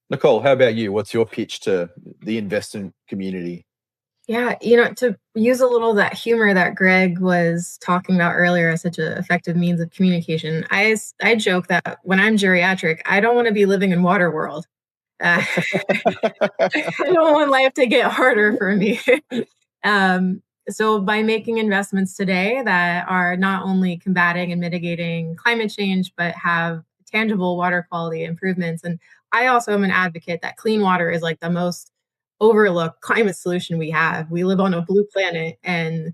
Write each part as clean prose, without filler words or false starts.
Nicole, how about you? What's your pitch to the investment community? Yeah, to use a little of that humor that Greg was talking about earlier as such an effective means of communication, I joke that when I'm geriatric, I don't want to be living in water world. Uh, I don't want life to get harder for me. So by making investments today that are not only combating and mitigating climate change, but have tangible water quality improvements. And I also am an advocate that clean water is like the most overlooked climate solution we have. We live on a blue planet, and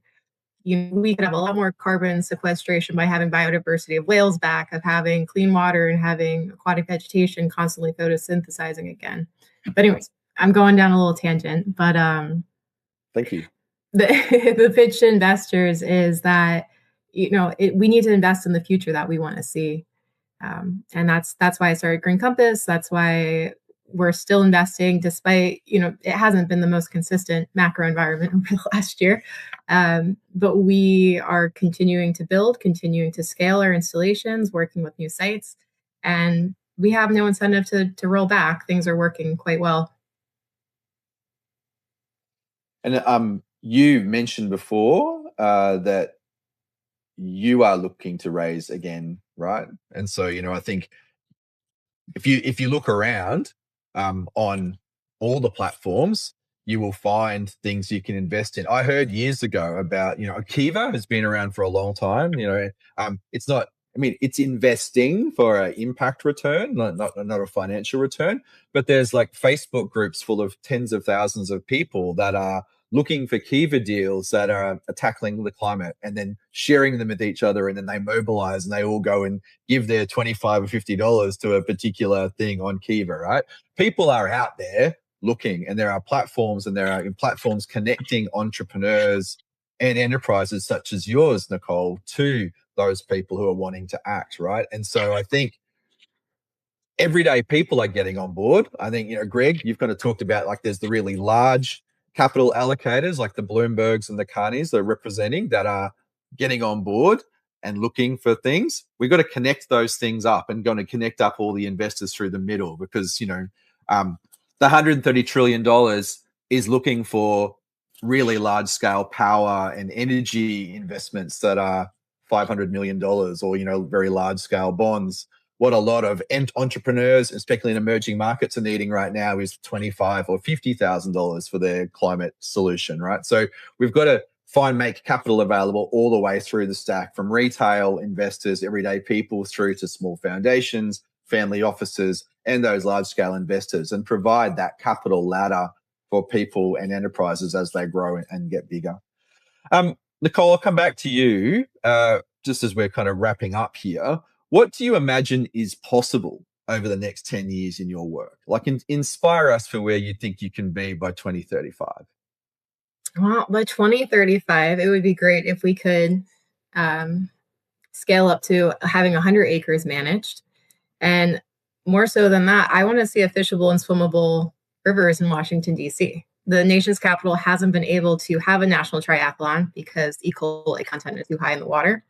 we could have a lot more carbon sequestration by having biodiversity of whales back, of having clean water and having aquatic vegetation constantly photosynthesizing again. But anyways, I'm going down a little tangent, but Thank you. the the pitch to investors is that we need to invest in the future that we want to see, and that's why I started Green Compass. That's why we're still investing, despite it hasn't been the most consistent macro environment over the last year. But we are continuing to build, continuing to scale our installations, working with new sites, and we have no incentive to roll back. Things are working quite well. And you mentioned before that you are looking to raise again, right? And so, I think if you look around on all the platforms, you will find things you can invest in. I heard years ago about, Akiva has been around for a long time. It's not. I mean, it's investing for an impact return, not a financial return. But there's like Facebook groups full of tens of thousands of people that are looking for Kiva deals that are tackling the climate and then sharing them with each other. And then they mobilize and they all go and give their $25 or $50 to a particular thing on Kiva, right? People are out there looking, and there are platforms connecting entrepreneurs and enterprises such as yours, Nicole, to those people who are wanting to act, right? And so I think everyday people are getting on board. I think, Greg, you've kind of talked about like there's the really large capital allocators like the Bloombergs and the Carneys they're representing that are getting on board and looking for things. We've got to connect those things up and going to connect up all the investors through the middle because, the $130 trillion is looking for really large scale power and energy investments that are $500 million or, very large scale bonds. What a lot of entrepreneurs, especially in emerging markets, are needing right now is $25,000 or $50,000 for their climate solution, right? So we've got to make capital available all the way through the stack, from retail investors, everyday people, through to small foundations, family offices, and those large-scale investors, and provide that capital ladder for people and enterprises as they grow and get bigger. Nicole, I'll come back to you just as we're kind of wrapping up here. What do you imagine is possible over the next 10 years in your work? Like, inspire us for where you think you can be by 2035. Well, by 2035, it would be great if we could scale up to having 100 acres managed. And more so than that, I want to see a fishable and swimmable rivers in Washington, D.C. The nation's capital hasn't been able to have a national triathlon because E. coli content is too high in the water.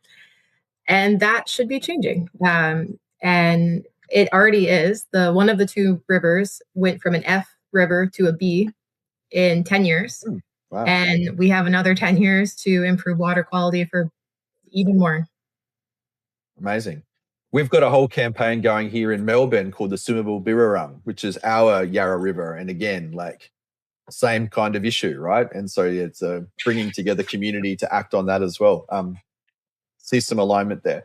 And that should be changing. And it already is. One of the two rivers went from an F river to a B in 10 years. Wow. And we have another 10 years to improve water quality for even more. Amazing. We've got a whole campaign going here in Melbourne called the Swimmable Birrarung, which is our Yarra River. And again, like same kind of issue, right? And so it's bringing together community to act on that as well. See some alignment there.